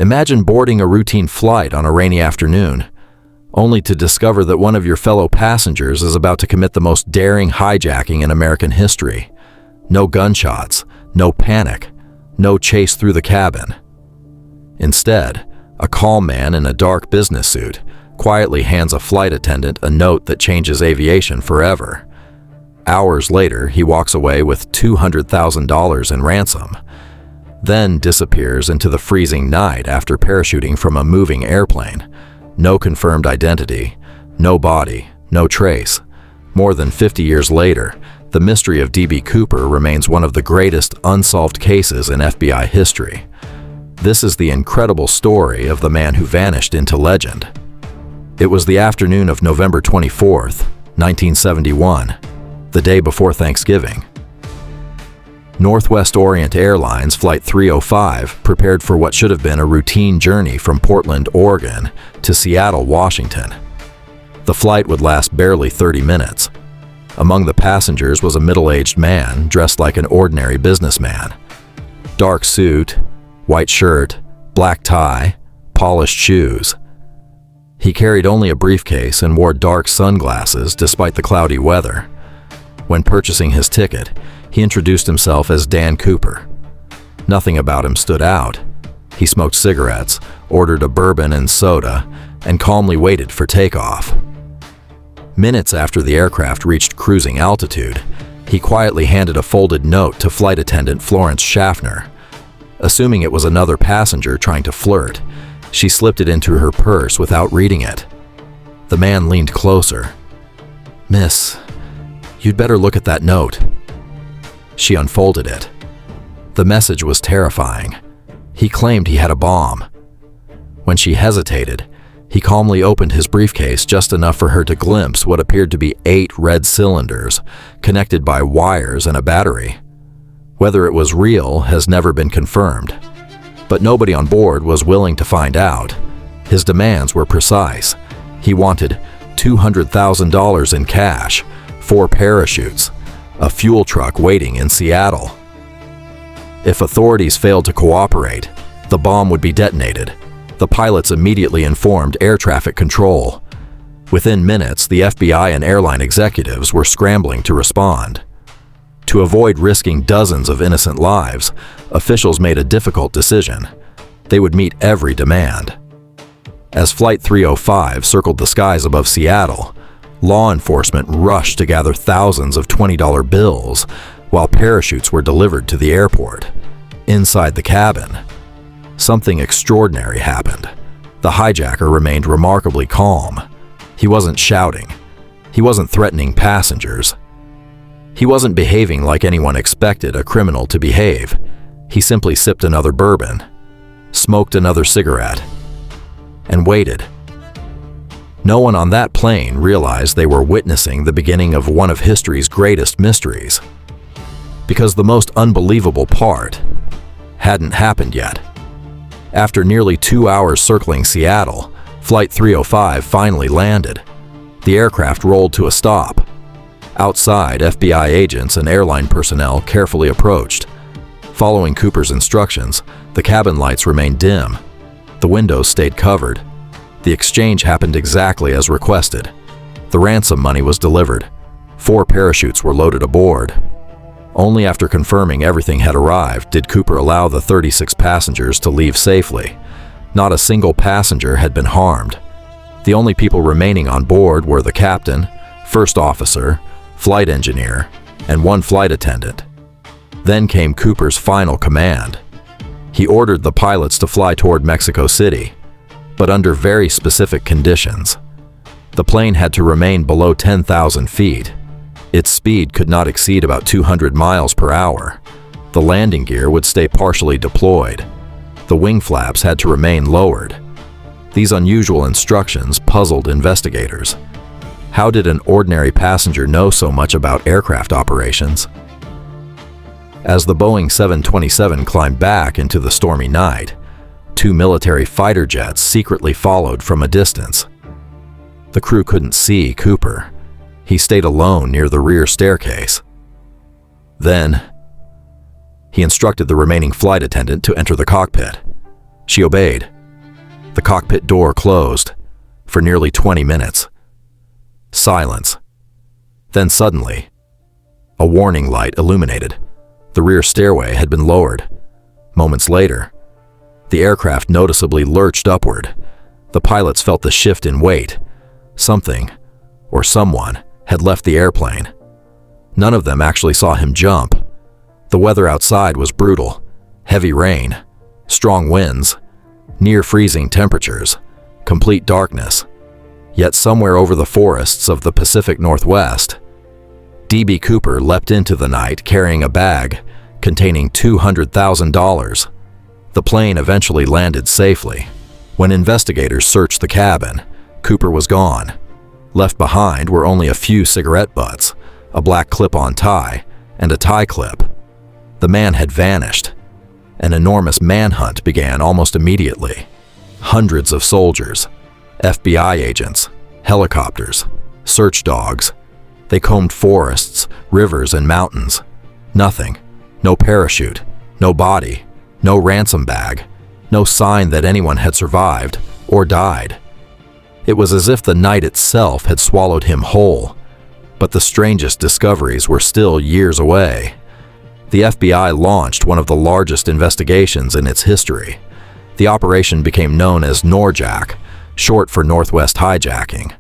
Imagine boarding a routine flight on a rainy afternoon, only to discover that one of your fellow passengers is about to commit the most daring hijacking in American history. No gunshots, no panic, no chase through the cabin. Instead, a calm man in a dark business suit quietly hands a flight attendant a note that changes aviation forever. Hours later, he walks away with $200,000 in ransom, then disappears into the freezing night after parachuting from a moving airplane. No confirmed identity, no body, no trace. More than 50 years later, the mystery of D.B. Cooper remains one of the greatest unsolved cases in FBI history. This is the incredible story of the man who vanished into legend. It was the afternoon of November 24th, 1971, the day before Thanksgiving. Northwest Orient Airlines Flight 305 prepared for what should have been a routine journey from Portland, Oregon to Seattle, Washington. The flight would last barely 30 minutes. Among the passengers was a middle-aged man dressed like an ordinary businessman. Dark suit, white shirt, black tie, polished shoes. He carried only a briefcase and wore dark sunglasses despite the cloudy weather. When purchasing his ticket, he introduced himself as Dan Cooper. Nothing about him stood out. He smoked cigarettes, ordered a bourbon and soda, and calmly waited for takeoff. Minutes after the aircraft reached cruising altitude, he quietly handed a folded note to flight attendant Florence Schaffner. Assuming it was another passenger trying to flirt, she slipped it into her purse without reading it. The man leaned closer. "Miss, you'd better look at that note." She unfolded it. The message was terrifying. He claimed he had a bomb. When she hesitated, he calmly opened his briefcase just enough for her to glimpse what appeared to be 8 red cylinders, connected by wires and a battery. Whether it was real has never been confirmed, but nobody on board was willing to find out. His demands were precise. He wanted $200,000 in cash, 4 parachutes, a fuel truck waiting in Seattle. If authorities failed to cooperate, the bomb would be detonated. The pilots immediately informed air traffic control. Within minutes, the FBI and airline executives were scrambling to respond. To avoid risking dozens of innocent lives, officials made a difficult decision. They would meet every demand. As Flight 305 circled the skies above Seattle, law enforcement rushed to gather thousands of $20 bills while parachutes were delivered to the airport. Inside the cabin, something extraordinary happened. The hijacker remained remarkably calm. He wasn't shouting. He wasn't threatening passengers. He wasn't behaving like anyone expected a criminal to behave. He simply sipped another bourbon, smoked another cigarette, and waited. No one on that plane realized they were witnessing the beginning of one of history's greatest mysteries. Because the most unbelievable part hadn't happened yet. After nearly 2 hours circling Seattle, Flight 305 finally landed. The aircraft rolled to a stop. Outside, FBI agents and airline personnel carefully approached. Following Cooper's instructions, the cabin lights remained dim. The windows stayed covered. The exchange happened exactly as requested. The ransom money was delivered. 4 parachutes were loaded aboard. Only after confirming everything had arrived did Cooper allow the 36 passengers to leave safely. Not a single passenger had been harmed. The only people remaining on board were the captain, first officer, flight engineer, and 1 flight attendant. Then came Cooper's final command. He ordered the pilots to fly toward Mexico City, but under very specific conditions. The plane had to remain below 10,000 feet. Its speed could not exceed about 200 miles per hour. The landing gear would stay partially deployed. The wing flaps had to remain lowered. These unusual instructions puzzled investigators. How did an ordinary passenger know so much about aircraft operations? As the Boeing 727 climbed back into the stormy night, 2 military fighter jets secretly followed from a distance. The crew couldn't see Cooper. He stayed alone near the rear staircase. Then, he instructed the remaining flight attendant to enter the cockpit. She obeyed. The cockpit door closed for nearly 20 minutes. Silence. Then suddenly, a warning light illuminated. The rear stairway had been lowered. Moments later, the aircraft noticeably lurched upward. The pilots felt the shift in weight. Something, or someone, had left the airplane. None of them actually saw him jump. The weather outside was brutal. Heavy rain, strong winds, near freezing temperatures, complete darkness. Yet somewhere over the forests of the Pacific Northwest, D.B. Cooper leapt into the night carrying a bag containing $200,000. The plane eventually landed safely. When investigators searched the cabin, Cooper was gone. Left behind were only a few cigarette butts, a black clip-on tie, and a tie clip. The man had vanished. An enormous manhunt began almost immediately. Hundreds of soldiers, FBI agents, helicopters, search dogs. They combed forests, rivers, and mountains. Nothing. No parachute, no body, no ransom bag, no sign that anyone had survived or died. It was as if the night itself had swallowed him whole. But the strangest discoveries were still years away. The FBI launched one of the largest investigations in its history. The operation became known as NORJAC, short for Northwest Hijacking.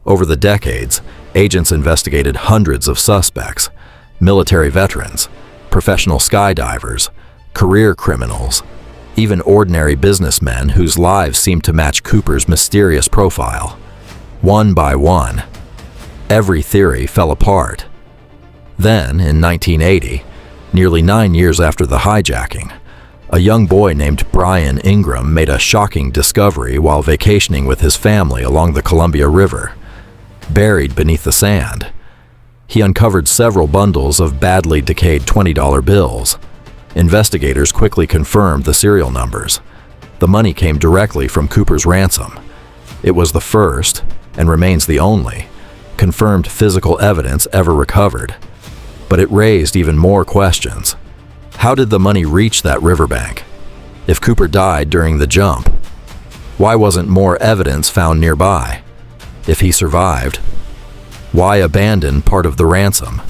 Over the decades, agents investigated hundreds of suspects, military veterans, professional skydivers, career criminals, even ordinary businessmen whose lives seemed to match Cooper's mysterious profile. One by one, every theory fell apart. Then, in 1980, nearly 9 years after the hijacking, a young boy named Brian Ingram made a shocking discovery while vacationing with his family along the Columbia River. Buried beneath the sand, he uncovered several bundles of badly decayed $20 bills. Investigators quickly confirmed the serial numbers. The money came directly from Cooper's ransom. It was the first, and remains the only, confirmed physical evidence ever recovered. But it raised even more questions. How did the money reach that riverbank? If Cooper died during the jump, why wasn't more evidence found nearby? If he survived, why abandon part of the ransom?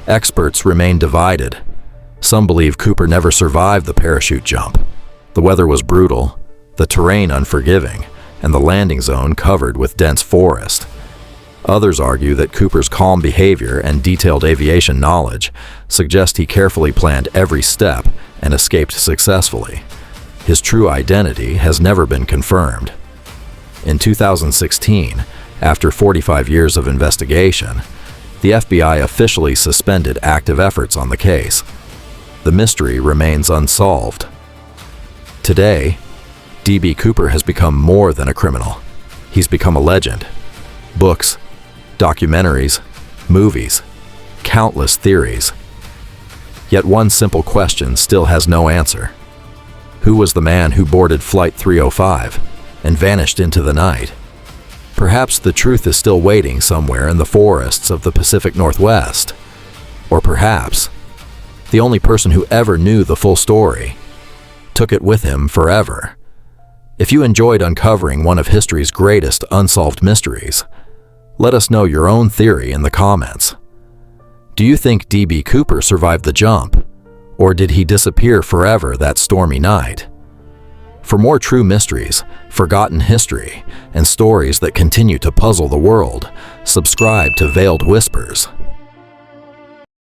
Experts remain divided. Some believe Cooper never survived the parachute jump. The weather was brutal, the terrain unforgiving, and the landing zone covered with dense forest. Others argue that Cooper's calm behavior and detailed aviation knowledge suggest he carefully planned every step and escaped successfully. His true identity has never been confirmed. In 2016, after 45 years of investigation, the FBI officially suspended active efforts on the case. The mystery remains unsolved. Today, D.B. Cooper has become more than a criminal. He's become a legend. Books, documentaries, movies, countless theories. Yet one simple question still has no answer. Who was the man who boarded Flight 305 and vanished into the night? Perhaps the truth is still waiting somewhere in the forests of the Pacific Northwest. Or perhaps the only person who ever knew the full story took it with him forever. If you enjoyed uncovering one of history's greatest unsolved mysteries, let us know your own theory in the comments. Do you think D.B. Cooper survived the jump, or did he disappear forever that stormy night? For more true mysteries, forgotten history, and stories that continue to puzzle the world, subscribe to Veiled Whispers.